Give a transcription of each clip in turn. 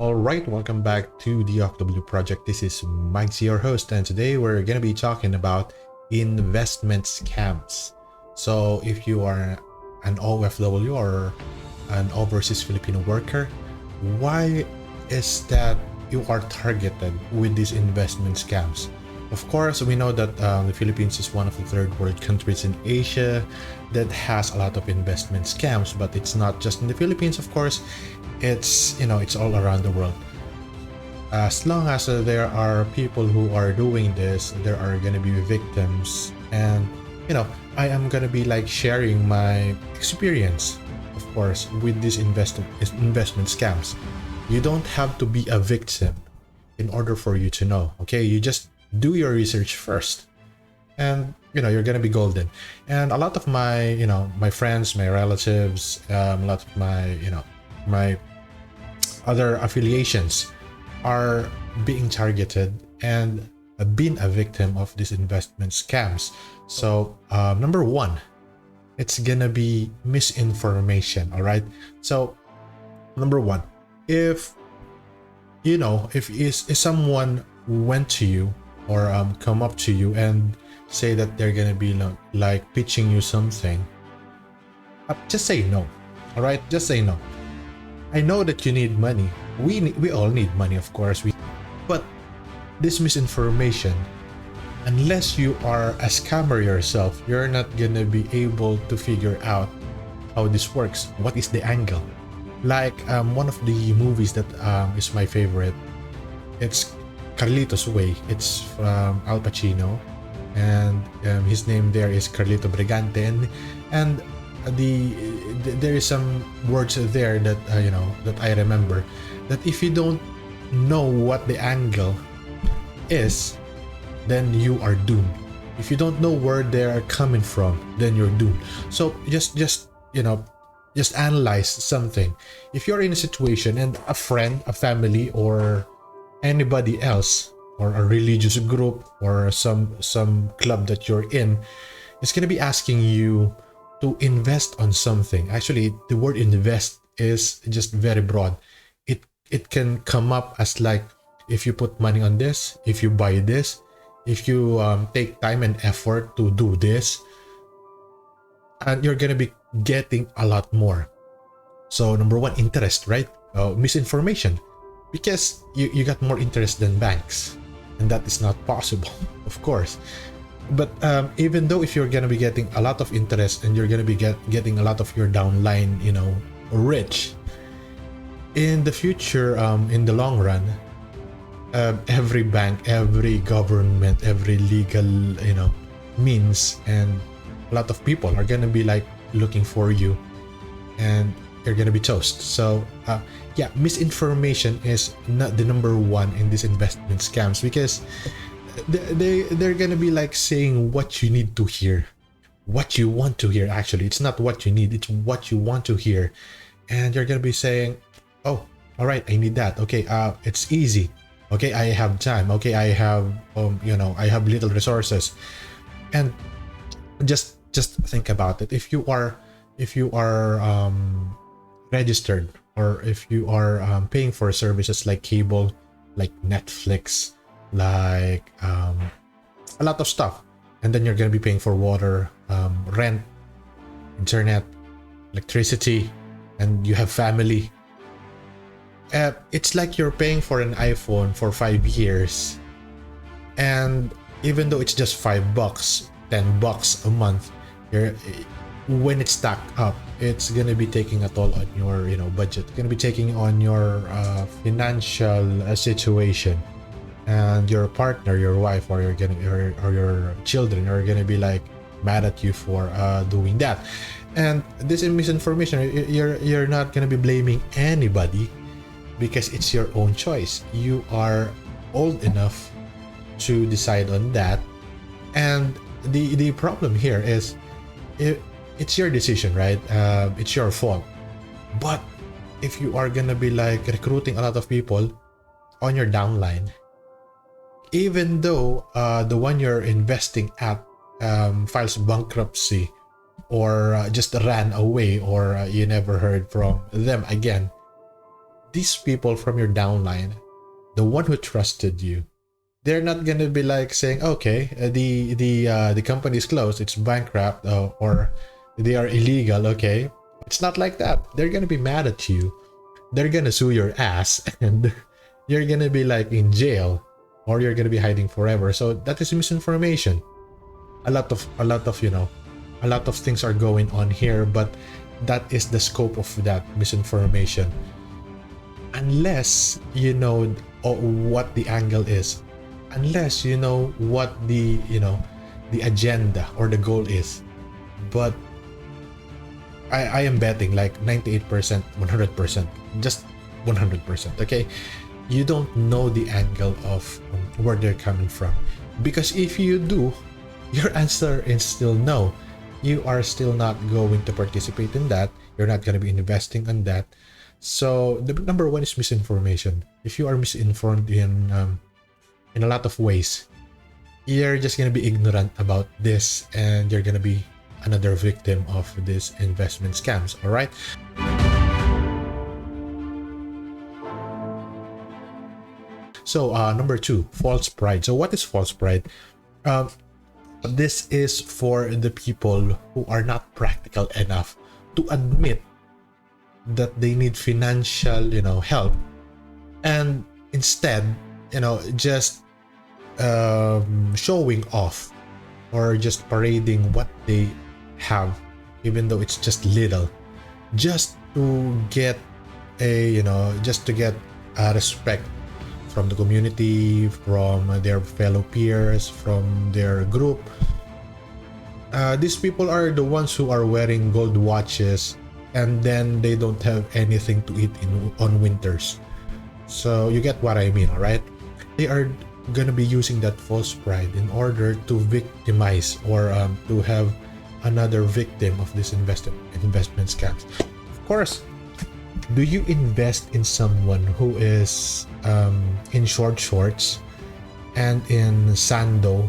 Alright, welcome back to the OFW project. This is Magsi, your host, and today we're going to be talking about investment scams. So if you are an OFW or an overseas Filipino worker, why is that you are targeted with these investment scams? Of course, we know that the Philippines is one of the third world countries in Asia that has a lot of investment scams, but it's not just in the Philippines, of course. It's all around the world. As long as there are people who are doing this, there are gonna be victims, and I am gonna be like sharing my experience, of course, with these investment scams. You don't have to be a victim in order for you to know. Okay, you just do your research first, and you're gonna be golden. And a lot of my friends, my relatives, a lot of my other affiliations are being targeted and been a victim of these investment scams. So number one, it's gonna be misinformation. All right, so number one, if someone went to you or come up to you and say that they're gonna be like pitching you something, just say no. All right, just say no. I know that you need money. We all need money, of course. But this misinformation, unless you are a scammer yourself, you're not gonna be able to figure out how this works. What is the angle? Like one of the movies that is my favorite. It's Carlito's Way. It's from Al Pacino, and his name there is Carlito Brigante, and there is some words there that that I remember, that if you don't know what the angle is, then you are doomed. If you don't know where they are coming from, then you're doomed. So just analyze something. If you're in a situation and a friend, a family, or anybody else, or a religious group, or some club that you're in, is going to be asking you to invest on something. Actually, the word invest is just very broad. It can come up as like, if you put money on this, if you buy this, if you take time and effort to do this, and you're gonna be getting a lot more. So number one, interest, right? Misinformation, because you got more interest than banks, and that is not possible, of course. But even though if you're gonna be getting a lot of interest and you're gonna be getting a lot of your downline, rich, in the future, in the long run, every bank, every government, every legal, means, and a lot of people are gonna be like looking for you, and you're gonna be toast. So yeah, misinformation is not the number one in these investment scams, because they're gonna be like saying what you need to hear, what you want to hear. Actually, it's not what you need, it's what you want to hear. And you're gonna be saying, oh, all right, I need that. Okay, it's easy. Okay, I have time. Okay, I have I have little resources. And just think about it. If you are registered, or if you are paying for services like cable, like Netflix, like a lot of stuff, and then you're gonna be paying for water, rent, internet, electricity, and you have family. It's like you're paying for an iPhone for 5 years, and even though it's just $5, $10 a month, when it's stacked up, it's gonna be taking a toll on your budget. It's gonna be taking on your financial situation. And your partner, your wife, or your children are gonna be like mad at you for doing that. And this is misinformation. You're not gonna be blaming anybody, because it's your own choice. You are old enough to decide on that. And the problem here is, it's your decision, right? It's your fault. But if you are gonna be like recruiting a lot of people on your downline, even though the one you're investing at files bankruptcy, or just ran away, or you never heard from them again, these people from your downline, the one who trusted you, they're not gonna be like saying, okay, the company is closed, it's bankrupt, or they are illegal. Okay, it's not like that. They're gonna be mad at you. They're gonna sue your ass, and you're gonna be like in jail, or you're gonna be hiding forever. So that is misinformation. A lot of a lot of things are going on here, but that is the scope of that misinformation. Unless you know what the angle is, unless you know what the the agenda or the goal is. But I am betting like 98%, 100%, just 100%. Okay, you don't know the angle of where they're coming from, because if you do, your answer is still no. You are still not going to participate in that. You're not going to be investing on that. So the number one is misinformation. If you are misinformed in a lot of ways, you're just going to be ignorant about this, and you're going to be another victim of these investment scams. All right. So number two, false pride. So what is false pride? This is for the people who are not practical enough to admit that they need financial help, and instead just showing off or just parading what they have, even though it's just little, just to get a just to get respect from the community, from their fellow peers, from their group. These people are the ones who are wearing gold watches, and then they don't have anything to eat on winters. So you get what I mean, all right? They are gonna be using that false pride in order to victimize, or to have another victim of this investment scams. Of course, do you invest in someone who is in short shorts and in sando,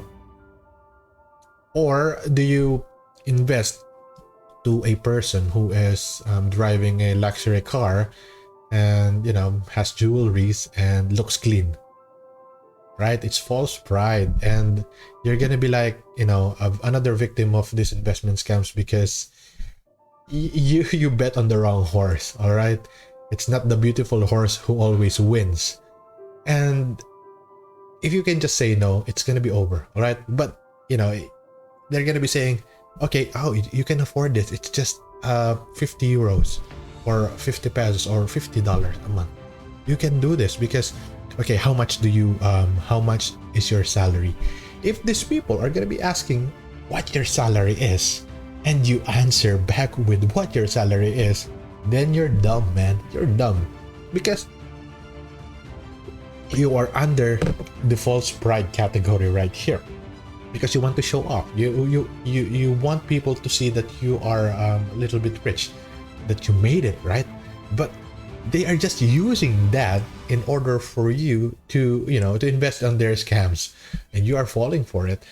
or do you invest to a person who is driving a luxury car and has jewelries and looks clean? Right? It's false pride, and you're gonna be like another victim of these investment scams, because you bet on the wrong horse. All right, it's not the beautiful horse who always wins. And if you can just say no, it's gonna be over. All right, but they're gonna be saying, okay, oh, you can afford this, it's just 50 euros or 50 pesos or $50 a month. You can do this because, okay, how much is your salary? If these people are gonna be asking what your salary is, and you answer back with what your salary is, then you're dumb, man. You're dumb, because you are under the false pride category right here, because you want to show off. You want people to see that you are a little bit rich, that you made it, right? But they are just using that in order for you to to invest on their scams, and you are falling for it.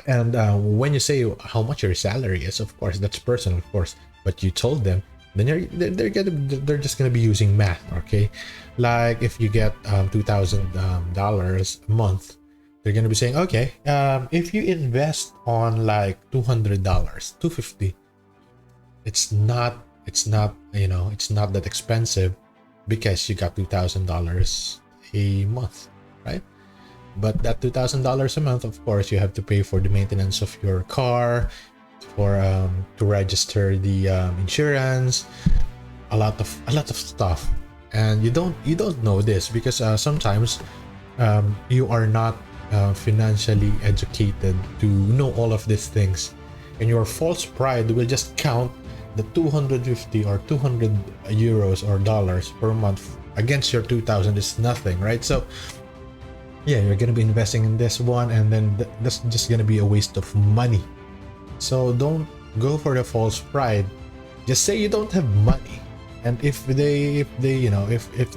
And when you say how much your salary is, of course that's personal, of course, but you told them, then they're just gonna be using math. Okay, like if you get $2,000 a month, they're gonna be saying, okay, if you invest on like $200, $250, it's not that expensive, because you got $2,000 a month, right? But that $2,000 a month, of course, you have to pay for the maintenance of your car, for to register the insurance, a lot of stuff. And you don't know this, because sometimes you are not financially educated to know all of these things, and your false pride will just count the 250 or 200 euros or dollars per month against your 2,000 is nothing, right? So yeah, you're gonna be investing in this one, and then that's just gonna be a waste of money. So don't go for the false pride. Just say you don't have money, and if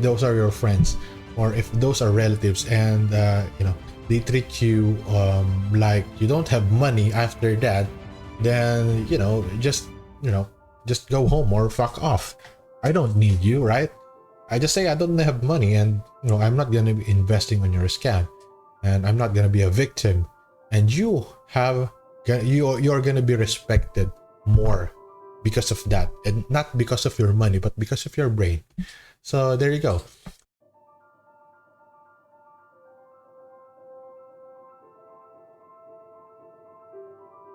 those are your friends, or if those are relatives, and they treat you like you don't have money after that, then just go home or fuck off. I don't need you, right? I just say I don't have money, and I'm not gonna be investing on your scam, and I'm not gonna be a victim, and you're gonna be respected more because of that, and not because of your money, but because of your brain. So there you go.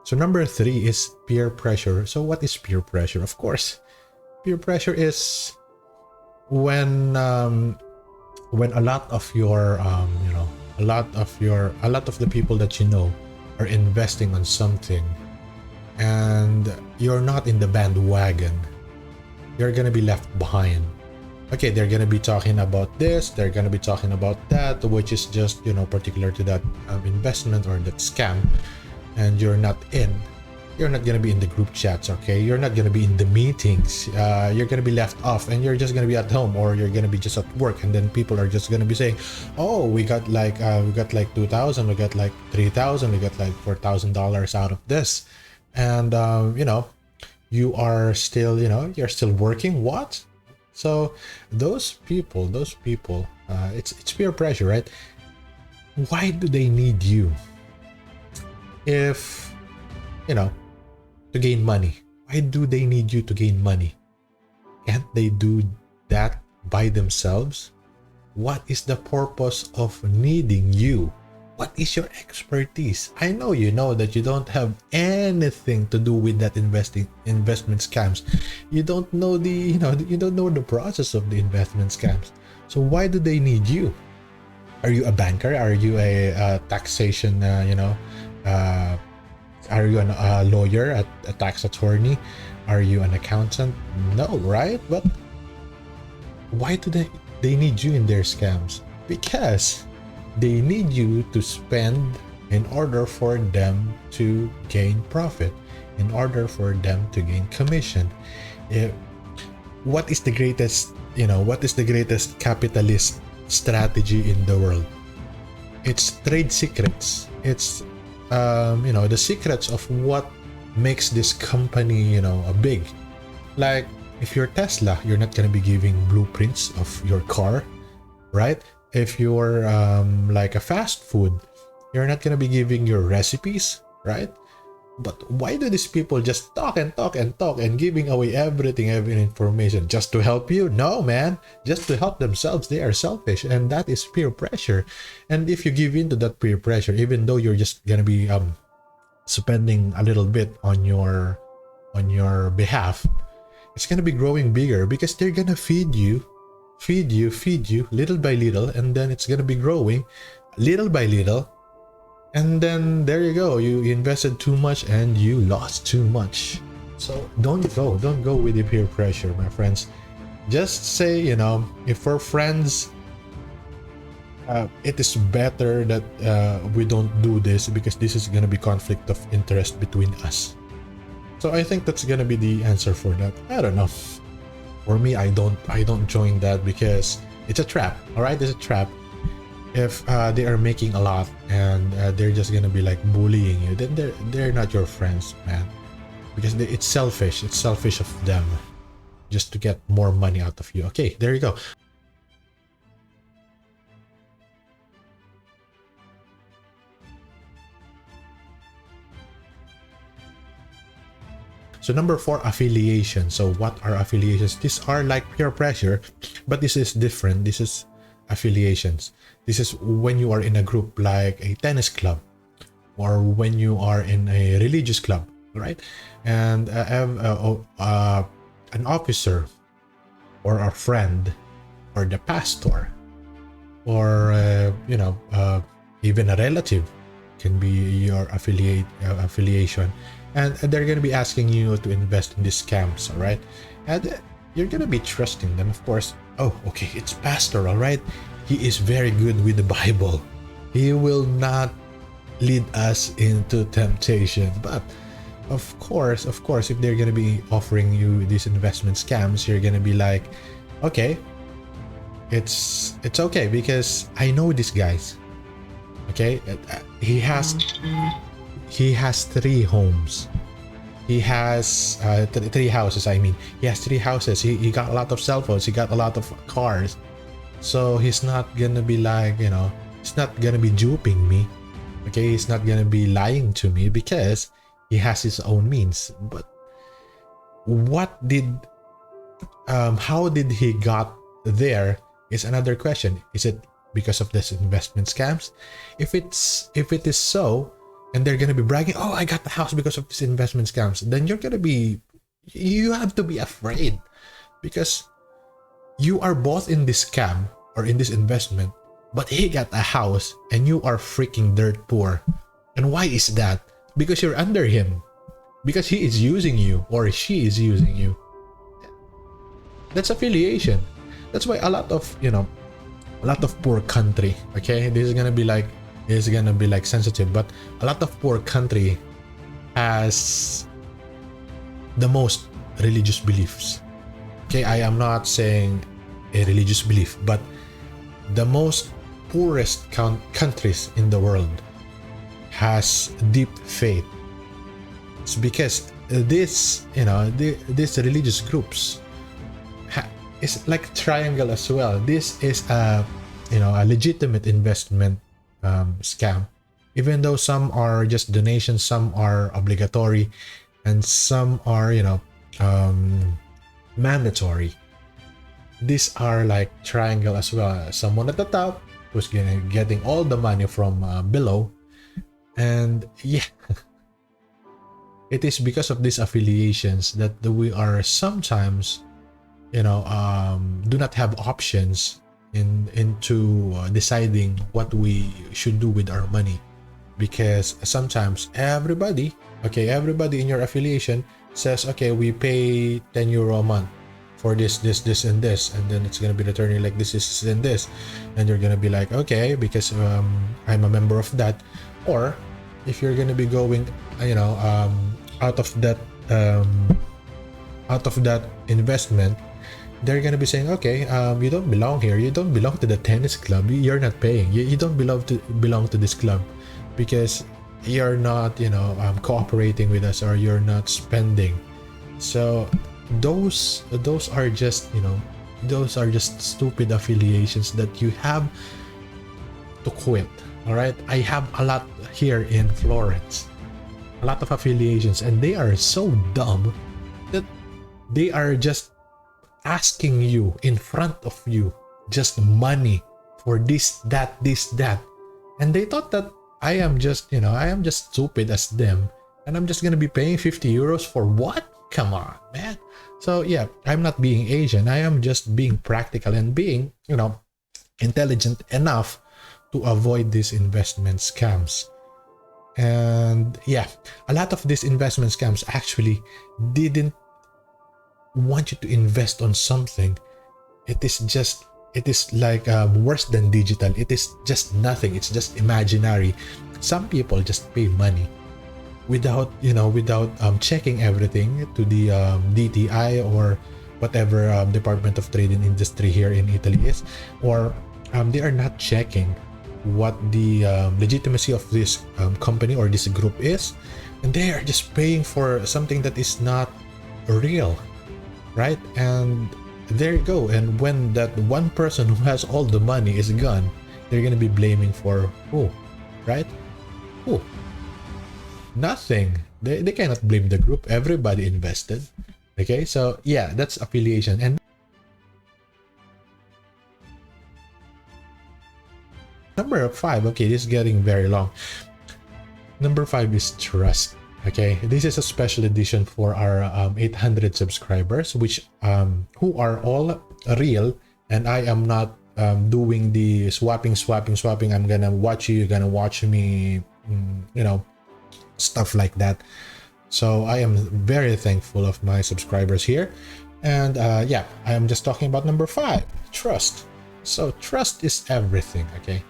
So number 3 is peer pressure. So what is peer pressure? Of course, peer pressure is when a lot of your a lot of the people that you know are investing on something, and you're not in the bandwagon, you're gonna be left behind. Okay, they're gonna be talking about this, they're gonna be talking about that, which is just particular to that investment or that scam, and you're not gonna be in the group chats. Okay, you're not gonna be in the meetings. You're gonna be left off, and you're just gonna be at home, or you're gonna be just at work, and then people are just gonna be saying, "Oh, we got like 2,000, we got like 3,000, we got like $4,000 out of this," and you are still you're still working. What? So those people, it's peer pressure, right? Why do they need you? If to gain money, why do they need you to gain money? Can't they do that by themselves? What is the purpose of needing you? What is your expertise? I know that you don't have anything to do with that investment scams. You don't know you don't know the process of the investment scams. So why do they need you? Are you a banker? Are you a taxation are you a lawyer, a tax attorney? Are you an accountant? No, right? But why do they need you in their scams? Because they need you to spend in order for them to gain profit, in order for them to gain commission. What is the greatest capitalist strategy in the world? It's trade secrets. It's the secrets of what makes this company a big. Like if you're Tesla, you're not going to be giving blueprints of your car, right? If you're like a fast food, you're not going to be giving your recipes, right? But why do these people just talk and talk and talk and giving away every information just to help you? No, man, just to help themselves. They are selfish, and that is peer pressure. And if you give in to that peer pressure, even though you're just gonna be spending a little bit on your behalf, it's gonna be growing bigger because they're gonna feed you little by little, and then it's gonna be growing little by little. And then there you go, you invested too much and you lost too much. So don't go with the peer pressure, my friends. Just say, if we're friends, it is better that we don't do this because this is going to be conflict of interest between us. So I think that's going to be the answer for that. I don't know. For me, I don't join that because it's a trap. All right, it's a trap. If they are making a lot and they're just gonna be like bullying you, then they're not your friends, man, because it's selfish of them just to get more money out of you. Okay, there you go. So number 4, affiliation. So what are affiliations? These are like peer pressure, but this is different. This is affiliations. This is when you are in a group like a tennis club, or when you are in a religious club, right? And have an officer or a friend or the pastor or even a relative can be your affiliation, and they're going to be asking you to invest in these scams, all right? And you're going to be trusting them, of course. Oh, okay, it's pastor, all right? He is very good with the Bible. He will not lead us into temptation. But of course, if they're going to be offering you these investment scams, you're going to be like, okay, it's okay because I know these guys. Okay, he has 3 homes. He has three houses. I mean, he has three houses. He got a lot of cell phones. He got a lot of cars. So he's not gonna be like, he's not gonna be duping me. Okay, he's not gonna be lying to me because he has his own means. But how did he got there is another question. Is it because of this investment scams? If it is so, and they're gonna be bragging, oh, I got the house because of this investment scams, then you have to be afraid, because you are both in this scam or in this investment, but he got a house and you are freaking dirt poor. And why is that? Because you're under him, because he is using you or she is using you. That's affiliation. That's why a lot of poor country, okay, this is gonna be like sensitive, but a lot of poor country has the most religious beliefs. Okay, I am not saying a religious belief, but the most poorest countries in the world has deep faith. It's because these religious groups is like triangle as well. This is a legitimate investment scam, even though some are just donations, some are obligatory, and some are mandatory. These are like triangle as well. Someone at the top who's getting all the money from below, and yeah, it is because of these affiliations that we are sometimes do not have options into deciding what we should do with our money, because sometimes everybody in your affiliation says, okay, we pay 10 euro a month for this and this, and then it's gonna be returning like this and this, and you're gonna be like, okay, because I'm a member of that. Or if you're gonna be going out of that investment, they're gonna be saying, okay, you don't belong here, you don't belong to the tennis club, you're not paying, you don't belong to this club because you're not cooperating with us, or you're not spending. So those are just stupid affiliations that you have to quit. All right, I have a lot here in Florence, a lot of affiliations, and they are so dumb that they are just asking you in front of you just money for this, that, and they thought that I am just stupid as them, and I'm just gonna be paying 50 euros for what? Come on, man. So yeah, I'm not being Asian, I am just being practical and being intelligent enough to avoid these investment scams. And yeah, a lot of these investment scams actually didn't want you to invest on something. It is like worse than digital. It is just nothing. It's just imaginary. Some people just pay money without checking everything to the DTI or whatever Department of Trade and Industry here in Italy is, or they are not checking what the legitimacy of this company or this group is, and they are just paying for something that is not real, right? And there you go. And when that one person who has all the money is gone, they're gonna be blaming for who, right? Who? Nothing. They cannot blame the group. Everybody invested. Okay, so yeah, that's affiliation. And number 5, okay, this is getting very long. Number 5 is trust. Okay, this is a special edition for our 800 subscribers, which who are all real, and I am not doing the swapping. I'm gonna watch you, you're gonna watch me, stuff like that. So I am very thankful of my subscribers here. And yeah, I am just talking about number 5, trust. So trust is everything. Okay,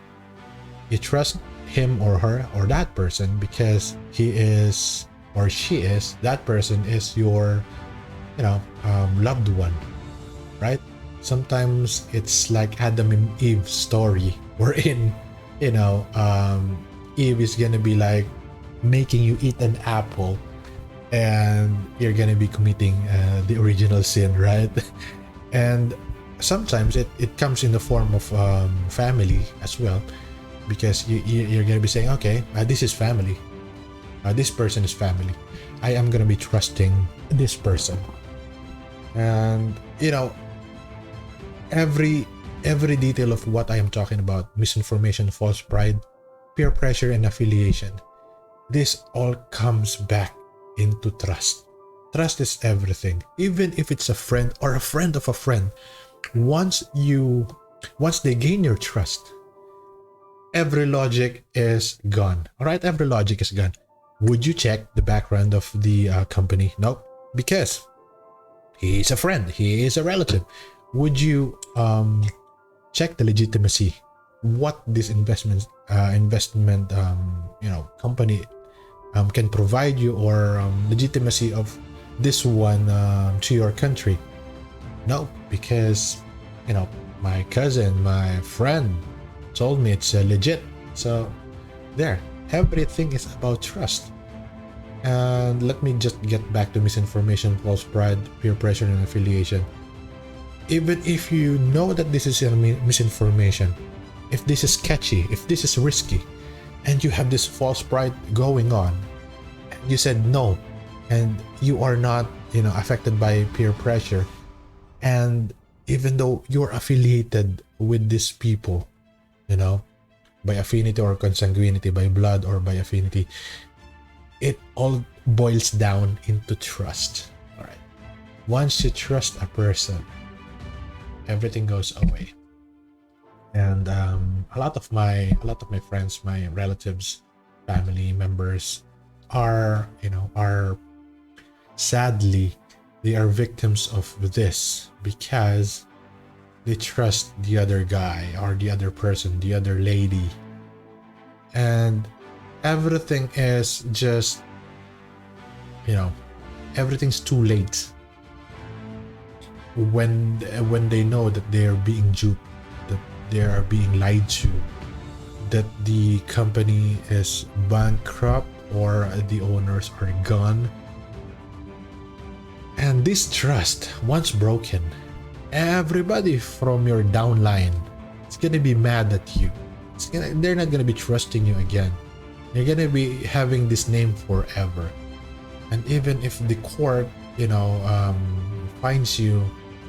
you trust him or her or that person because he is or she is, that person is your loved one, right? Sometimes it's like Adam and Eve story, wherein Eve is gonna be like making you eat an apple, and you're gonna be committing the original sin, right? And sometimes it comes in the form of family as well, because you're gonna be saying, okay, this is family, this person is family, I am gonna be trusting this person. And every detail of what I am talking about, misinformation, false pride, peer pressure, and affiliation, this all comes back into trust. Trust is everything. Even if it's a friend or a friend of a friend, once they gain your trust, every logic is gone. All right, every logic is gone. Would you check the background of the company? Nope, because he is a friend, he is a relative. Would you check the legitimacy? What this investment company can provide you, or legitimacy of this one to your country? No, because my cousin, my friend told me it's legit. So there, everything is about trust. And let me just get back to misinformation, false pride, peer pressure, and affiliation. Even if you know that this is a misinformation, if this is sketchy, if this is risky, and you have this false pride going on, and you said no, and you are not affected by peer pressure, and even though you're affiliated with these people, by affinity or consanguinity, by blood or by affinity, it all boils down into trust. All right, once you trust a person, everything goes away. And a lot of my friends, my relatives, family members are sadly, they are victims of this, because they trust the other guy or the other person, the other lady, and everything is just everything's too late when they know that they are being duped, that they are being lied to, that the company is bankrupt or the owners are gone. And this trust, once broken, everybody from your downline is gonna be mad at you. They're not gonna be trusting you again. You're gonna be having this name forever. And even if the court finds you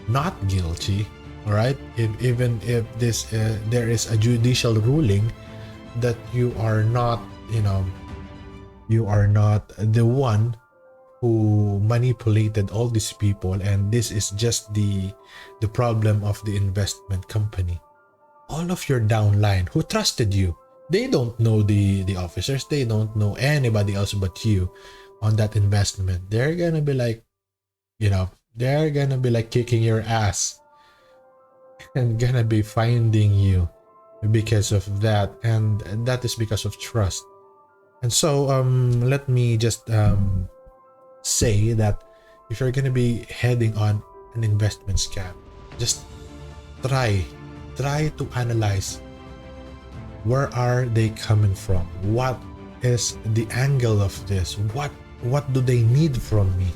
not guilty, all right, even if there is a judicial ruling that you are not the one who manipulated all these people, and this is just the problem of the investment company, all of your downline who trusted you, they don't know the officers, they don't know anybody else but you on that investment. They're gonna be like kicking your ass and gonna be finding you because of that, and that is because of trust. And so let me just say that if you're gonna be heading on an investment scam, just try to analyze, where are they coming from, what is the angle of this, what do they need from me.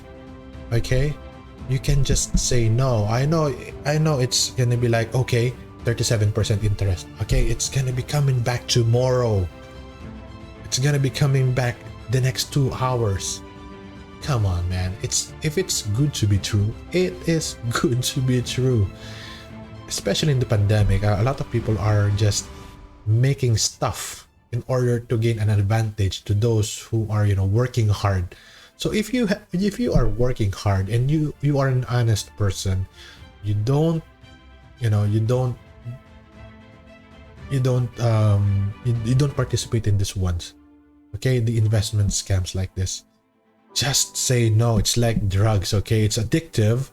Okay, you can just say no. I know it's gonna be like, okay, 37% interest, okay, it's gonna be coming back tomorrow, it's gonna be coming back the next 2 hours. Come on, man. If it's good to be true, it is good to be true. Especially in the pandemic, a lot of people are just making stuff in order to gain an advantage to those who are working hard. So if you are working hard and you are an honest person, you don't participate in this ones. Okay, the investment scams like this, just say no. It's like drugs. Okay, it's addictive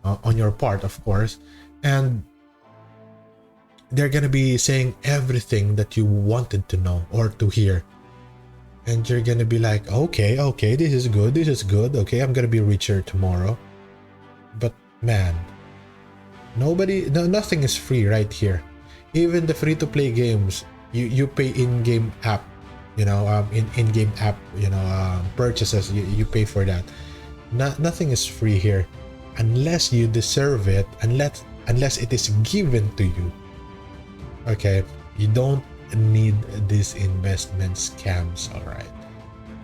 on your part, of course, and they're gonna be saying everything that you wanted to know or to hear, and you're gonna be like, okay, this is good, okay, I'm gonna be richer tomorrow. But man, nothing is free right here. Even the free-to-play games, you pay in-game app, in-game app, purchases. You pay for that. Nothing is free here, unless you deserve it, unless it is given to you. Okay, you don't need these investment scams. All right,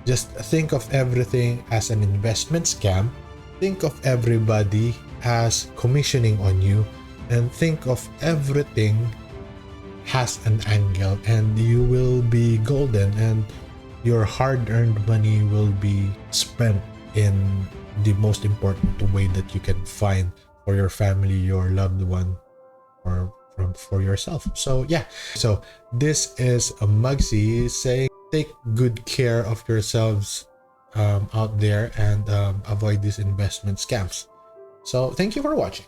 just think of everything as an investment scam. Think of everybody as commissioning on you, and think of everything has an angle, and you will be golden, and your hard-earned money will be spent in the most important way that you can find for your family, your loved one, or for yourself. So yeah, so this is a Mugsy saying take good care of yourselves out there, and avoid these investment scams. So thank you for watching.